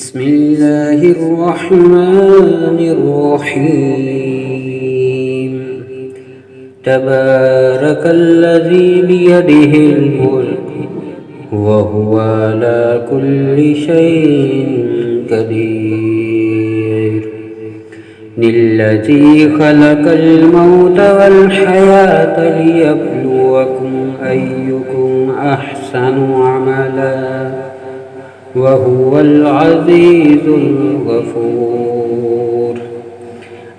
بسم الله الرحمن الرحيم. تبارك الذي بيده الملك وهو على كل شيء قدير. الذي خلق الموت والحياة ليبلوكم أيكم أحسن عملا وهو العزيز الغفور.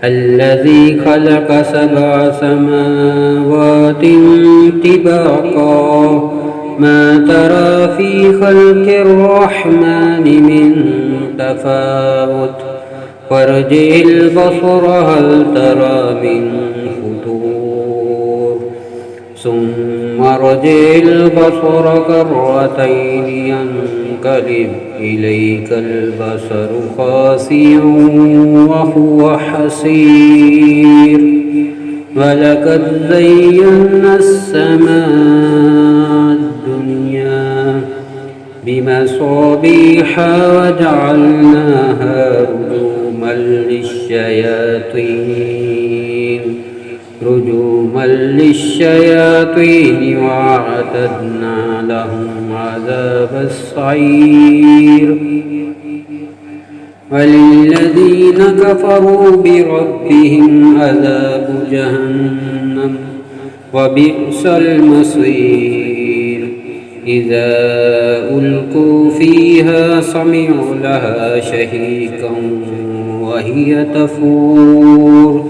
الذي خلق 7 سماوات طباقا ما ترى في خلق الرحمن من تفاوت وارجع البصر هل ترى من فطور ثم ارجع البصر كرتين ينقلب إليك البصر خاسئا وهو حسير. ولقد زينا السماء الدنيا بمصابيح وجعلناها رجوما للشياطين وأعتدنا لهم عذاب السعير. وللذين كفروا بربهم عذاب جهنم وبئس المصير. إذا ألقوا فيها سمعوا لها شهيقا وهي تفور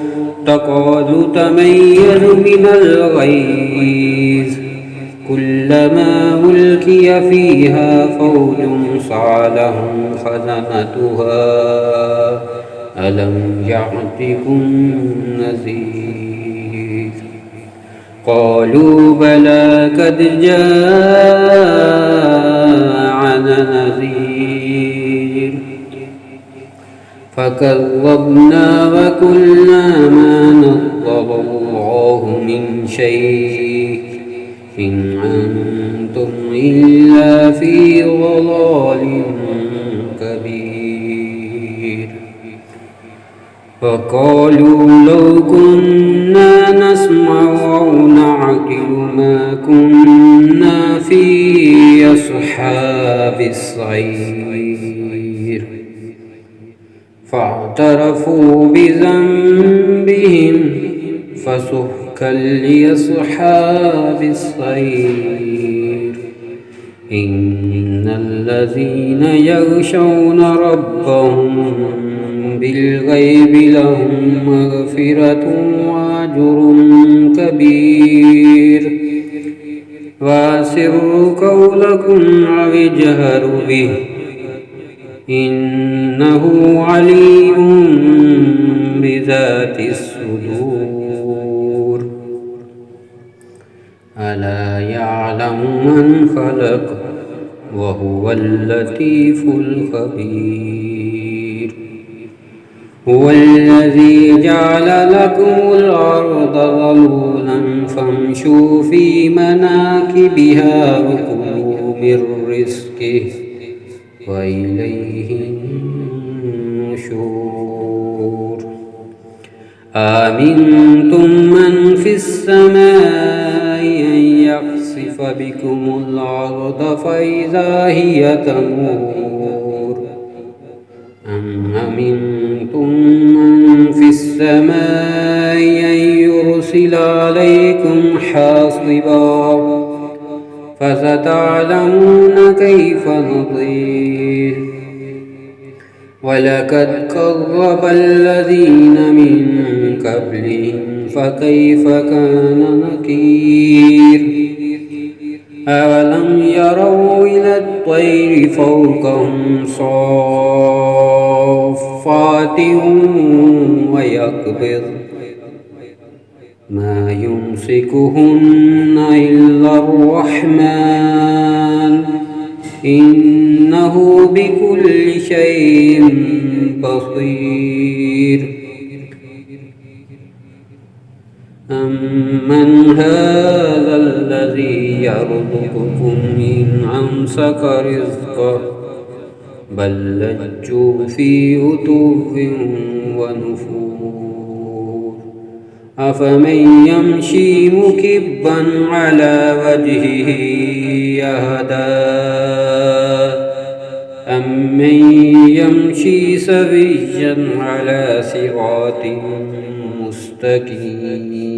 تكاد تميز من الغيظ كلما ألقي فيها فوج سألهم خزنتها ألم يأتكم نذير قالوا بلى قد جاءنا نذير فكذبنا وقلنا ما نزل الله من شيء إن أنتم إلا في ضلال كبير. فقالوا لو كنا نسمع أو نعقل ما كنا في أصحاب السعير. فاعترفوا بذنبهم فسحقا لأصحاب السعير. إن الذين يخشون ربهم بالغيب لهم مغفرة وأجر كبير. وأسروا قولكم أو اجهروا به إنه عليم بذات الصدور. ألا يعلم من خلق وهو اللطيف الخبير. هو الذي جعل لكم الأرض ذلولا فامشوا في مناكبها وكلوا من رزقه وإليه النشور. آمنتم من في السماء أن يخسف بكم الأرض فإذا هي تمور أم أمنتم من في السماء أن يرسل عليكم حاصبا فستعلمون كيف نظير. ولقد كذب الذين من قبلهم فكيف كان نكير. أولم يروا إلى الطير فوقهم صافات ويقبض ما يمسكهن إلا الرحمن إنه بكل شيء بصير. أمن هذا الذي يرزقكم إن أمسك رزقه بل لجوا في عتو ونفور أفمن يمشي مكبا على وجهه أهدى أمن يمشي سويا على صراط مستقيم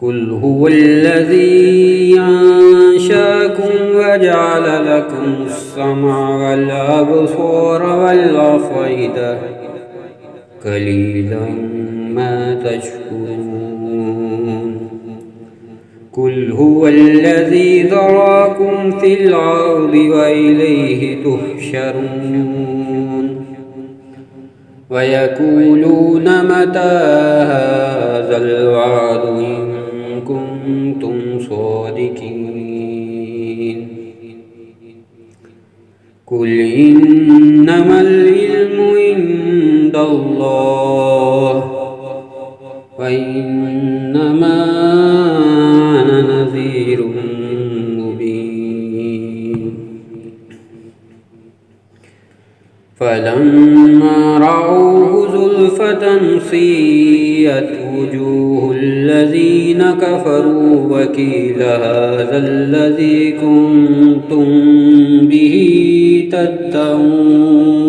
قل هو الذي أنشأكم وجعل لكم السمع والأبصار والأفئدة قليلا ما تشكرون قل هو الذي ذراكم في الأرض وإليه تحشرون ويقولون متى هذا الوعد إن كنتم صادقين قل إنما العلم عند الله وإنما أنا نذير مبين فلما رأوه زلفة سيئت وجوه الذين كفروا وقيل هذا الذي كنتم به تدعون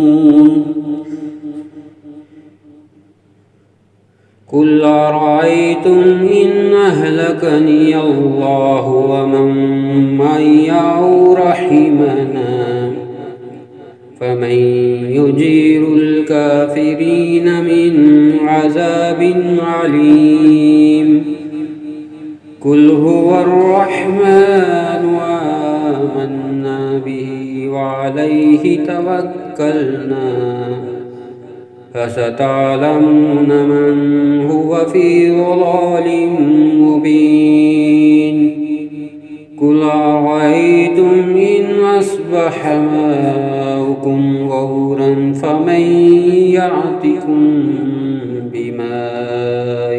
قل أرأيتم إن أهلكني الله ومن معي أو رحمنا فمن يجير الكافرين من عذاب عليم قل هو الرحمن آمنا به وعليه توكلنا فستعلمون من هو في ضلال مبين قل أرأيتم إن أصبح ماؤكم غورا فمن يأتكم بماء